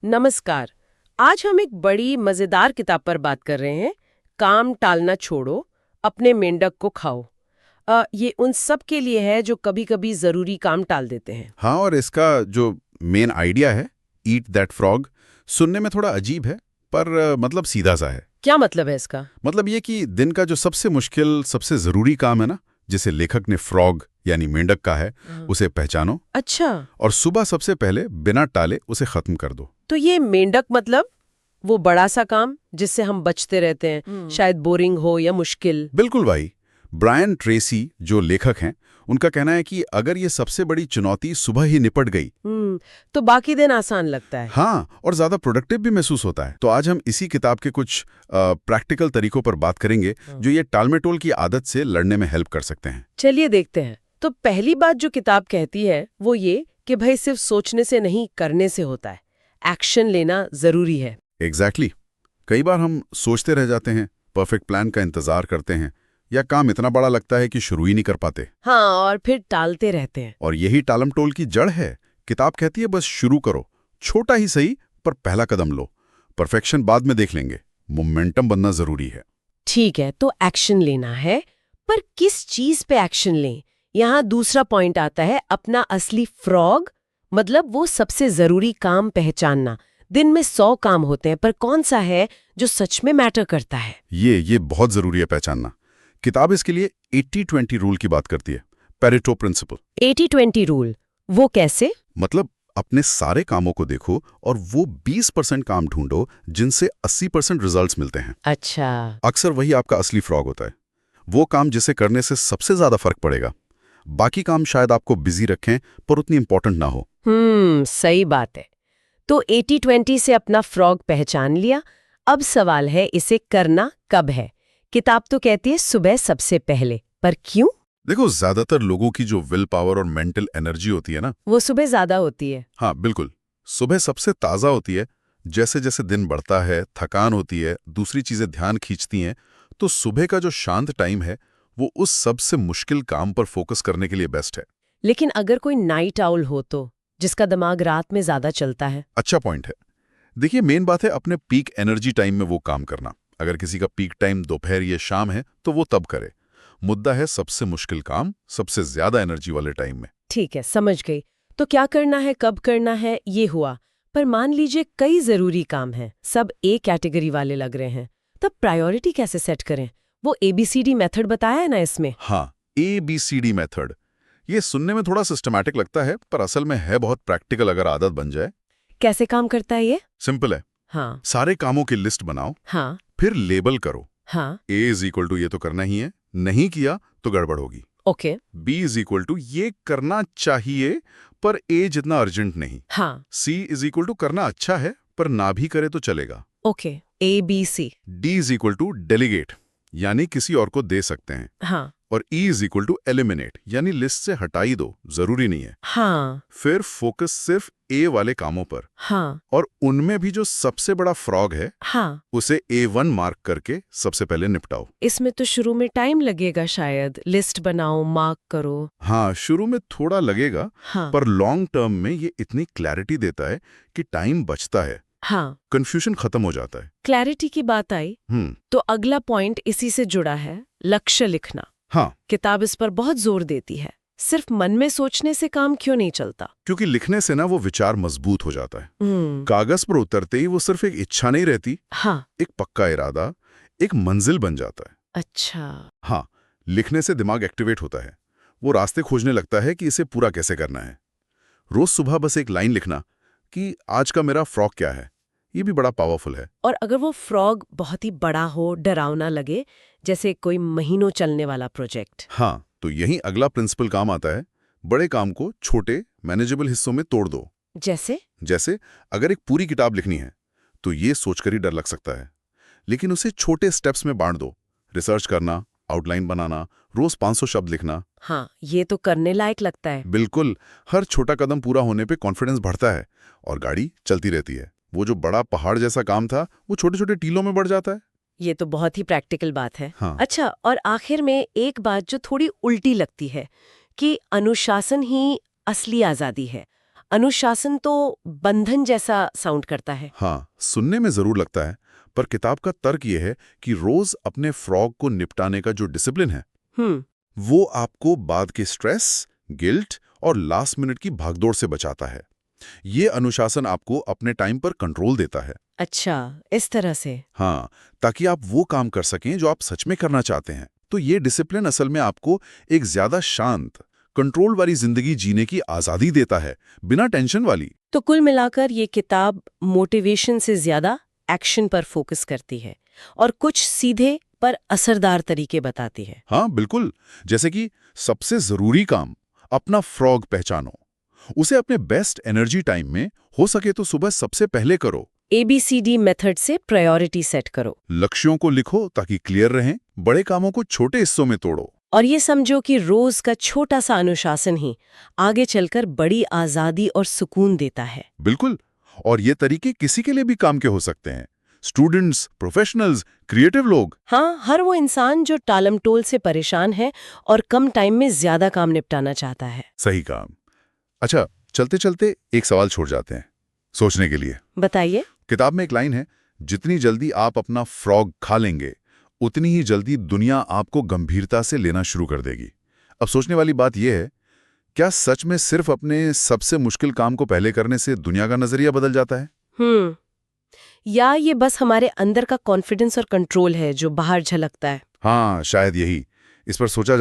नमस्कार। आज हम एक बड़ी मजेदार किताब पर बात कर रहे हैं। काम टालना छोड़ो, अपने मेंढक को खाओ। ये उन सब के लिए है जो कभी-कभी जरूरी काम टाल देते हैं। हाँ, और इसका जो मेन आइडिया है, ईट दैट फ्रॉग, सुनने में थोड़ा अजीब है, पर मतलब सीधा सा है। क्या मतलब है इसका? मतलब ये कि दिन का जो सबसे मुश्किल, सबसे जरूरी काम है ना, जिसे लेखक ने फ्रॉग यानी मेंढक का है, उसे पहचानो अच्छा, और सुबह सबसे पहले बिना टाले उसे खत्म कर दो। तो ये मेंढक मतलब वो बड़ा सा काम जिससे हम बचते रहते हैं, शायद बोरिंग हो या मुश्किल। बिल्कुल भाई। ब्रायन ट्रेसी जो लेखक हैं, उनका कहना है कि अगर ये सबसे बड़ी चुनौती सुबह ही निपट गई, तो बाकी दिन आसान लगता है। हाँ, और ज्यादा प्रोडक्टिव भी महसूस होता है। तो आज हम इसी किताब के कुछ प्रैक्टिकल तरीकों पर बात करेंगे जो ये टालमेटोल की आदत से लड़ने में हेल्प कर सकते हैं। चलिए देखते हैं। तो पहली बात जो किताब कहती है वो ये कि भाई सिर्फ सोचने से नहीं, करने से होता है। एक्शन लेना जरूरी है। एग्जैक्टली। कई बार हम सोचते रह जाते हैं, परफेक्ट प्लान का इंतजार करते हैं, या काम इतना बड़ा लगता है कि शुरू ही नहीं कर पाते। हाँ, और फिर टालते रहते हैं। और यही टालमटोल की जड़ है। किताब कहती है बस शुरू करो, छोटा ही सही, पर पहला कदम लो। परफेक्शन बाद में देख लेंगे, मोमेंटम बनना जरूरी है। ठीक है, तो एक्शन लेना है, पर किस चीज पे एक्शन लें? यहाँ दूसरा पॉइंट आता है, अपना असली फ्रॉग, मतलब वो सबसे जरूरी काम पहचानना। दिन में 100 काम होते हैं, पर कौन सा है जो सच में मैटर करता है? ये बहुत जरूरी है पहचानना। किताब इसके लिए 80-20 रूल की बात करती है, पेरेटो प्रिंसिपल। 80-20 रूल, वो कैसे? मतलब अपने सारे कामों को देखो और वो 20% काम ढूंढो जिनसे 80% रिजल्ट्स मिलते हैं। अच्छा। अक्सर वही आपका असली फ्रॉग होता है, वो काम जिसे करने से सबसे ज्यादा फर्क पड़ेगा। बाकी काम शायद आपको बिजी रखें पर उतनी इंपॉर्टेंट ना हो। सही बात है। तो 80-20 से अपना फ्रॉग पहचान लिया। अब सवाल है, इसे करना कब है? किताब तो कहती है सुबह सबसे पहले, पर क्यों? देखो, ज्यादातर लोगों की जो विल पावर और मेंटल एनर्जी होती है ना, वो सुबह ज्यादा होती है। हाँ बिल्कुल, सुबह सबसे ताज़ा होती है। जैसे जैसे दिन बढ़ता है, थकान होती है, दूसरी चीज़ें ध्यान खींचती हैं, तो सुबह का जो शांत टाइम है, वो उस सबसे मुश्किल काम पर फोकस करने के लिए बेस्ट है। लेकिन अगर कोई नाइट आउल हो तो, जिसका दिमाग रात में ज्यादा चलता है? अच्छा पॉइंट है। देखिए, मेन बात है अपने पीक एनर्जी टाइम में वो काम करना। अगर किसी का पीक टाइम दोपहर या शाम है, तो वो तब करे। मुद्दा है सबसे मुश्किल काम सबसे ज्यादा एनर्जी वाले टाइम में। ठीक है, समझ गई। तो क्या करना है, कब करना है, ये हुआ। पर मान लीजिए कई जरूरी काम हैं, सब ए कैटेगरी वाले लग रहे हैं, तब प्रायोरिटी कैसे सेट करें? वो ABCD मेथड बताया है ना इसमें? हाँ, ABCD मेथड। ये सुनने में थोड़ा सिस्टमैटिक लगता है, पर असल में है बहुत प्रैक्टिकल अगर आदत बन जाए। कैसे काम करता है ये? सिंपल है। हाँ। सारे कामों की लिस्ट बनाओ, हाँ। फिर लेबल करो। हाँ। A इज इक्वल टू ये तो करना ही है, नहीं किया तो गड़बड़ होगी। Okay. B is equal to ये करना चाहिए पर A जितना अर्जेंट नहीं। हाँ। C इज इक्वल टू करना अच्छा है पर ना भी करे तो चलेगा। Okay, ABC। D is equal to delegate, यानी किसी और को दे सकते हैं। हाँ। और E is equal to eliminate, यानी लिस्ट से हटा ही दो, जरूरी नहीं है। हाँ। फिर फोकस सिर्फ A वाले कामों पर, हाँ। और उनमें भी जो सबसे बड़ा फ्रॉग है हाँ। उसे A1 मार्क करके सबसे पहले निपटाओ। इसमें तो शुरू में टाइम लगेगा शायद, लिस्ट बनाओ, मार्क करो। हाँ, शुरू में थोड़ा लगेगा, हाँ। पर लॉन्ग टर्म में ये इतनी क्लैरिटी देता है कि टाइम बचता है, हाँ, कंफ्यूजन खत्म हो जाता है। क्लैरिटी की बात आई तो अगला पॉइंट इसी से जुड़ा है, लक्ष्य लिखना। हाँ, किताब इस पर बहुत जोर देती है। सिर्फ मन में सोचने से काम क्यों नहीं चलता? क्योंकि लिखने से ना वो विचार मजबूत हो जाता है। कागज पर उतरते ही वो सिर्फ एक इच्छा नहीं रहती, हाँ। एक पक्का इरादा, एक मंजिल बन जाता है। अच्छा। हाँ, लिखने से दिमाग एक्टिवेट होता है, वो रास्ते खोजने लगता है कि इसे पूरा कैसे करना है। रोज सुबह बस एक लाइन लिखना कि आज का मेरा फ्रॉग क्या है, ये भी बड़ा पावरफुल है। और अगर वो फ्रॉग बहुत ही बड़ा हो, डरावना लगे, जैसे कोई महीनों चलने वाला प्रोजेक्ट? हाँ, तो यही अगला प्रिंसिपल काम आता है। बड़े काम को छोटे मैनेजेबल हिस्सों में तोड़ दो। जैसे अगर एक पूरी किताब लिखनी है तो ये सोचकर ही डर लग सकता है, लेकिन उसे छोटे स्टेप्स में बांट दो। रिसर्च करना, आउटलाइन बनाना, रोज 500 शब्द लिखना। हाँ, ये तो करने लायक लगता है। बिल्कुल, हर छोटा कदम पूरा होने पे कॉन्फिडेंस बढ़ता है और गाड़ी चलती रहती है। वो जो बड़ा पहाड़ जैसा काम था वो छोटे छोटे टीलों में बढ़ जाता है। ये तो बहुत ही प्रैक्टिकल बात है। हाँ। अच्छा, और आखिर में एक बात जो थोड़ी उल्टी लगती है कि अनुशासन ही असली आजादी है। अनुशासन तो बंधन जैसा साउंड करता है। हाँ, सुनने में जरूर लगता है, पर किताब का तर्क ये है कि रोज अपने फ्रॉग को निपटाने का जो डिसिप्लिन है वो आपको बाद के स्ट्रेस, गिल्ट और लास्ट मिनट की भागदौड़ से बचाता है। ये अनुशासन आपको अपने टाइम पर कंट्रोल देता है। अच्छा, इस तरह से। हाँ, ताकि आप वो काम कर सकें जो आप सच में करना चाहते हैं। तो ये डिसिप्लिन असल में आपको एक ज्यादा शांत, कंट्रोल वाली जिंदगी जीने की आजादी देता है, बिना टेंशन वाली। तो कुल मिलाकर ये किताब मोटिवेशन से ज्यादा एक्शन पर फोकस करती है और कुछ सीधे पर असरदार तरीके बताती है। हाँ बिल्कुल, जैसे कि सबसे जरूरी काम, अपना फ्रॉग पहचानो, उसे अपने बेस्ट एनर्जी टाइम में हो सके तो सुबह सबसे पहले करो। ABCD मेथड से प्रायोरिटी सेट करो। लक्ष्यों को लिखो ताकि क्लियर रहें, बड़े कामों को छोटे हिस्सों में तोड़ो। और ये समझो कि रोज का छोटा सा अनुशासन ही आगे चलकर बड़ी आजादी और सुकून देता है। बिल्कुल, और ये तरीके किसी के लिए भी काम के हो सकते हैं। स्टूडेंट्स, प्रोफेशनल्स, क्रिएटिव लोग। हाँ, हर वो इंसान जो टालमटोल से परेशान है और कम टाइम में ज्यादा काम निपटाना चाहता है। सही काम। अच्छा, चलते चलते एक सवाल छोड़ जाते हैं सोचने के लिए। बताइए। किताब में एक लाइन है, जितनी जल्दी आप अपना फ्रॉग खा लेंगे उतनी ही जल्दी दुनिया आपको गंभीरता से लेना शुरू कर देगी। अब सोचने वाली बात यह है, क्या सच में सिर्फ अपने सबसे मुश्किल काम को पहले करने से दुनिया का नजरिया बदल जाता है? या ये बस हमारे अंदर का कॉन्फिडेंस और कंट्रोल है जो बाहर झलकता है? हाँ, शायद यही। इस पर सोचा जा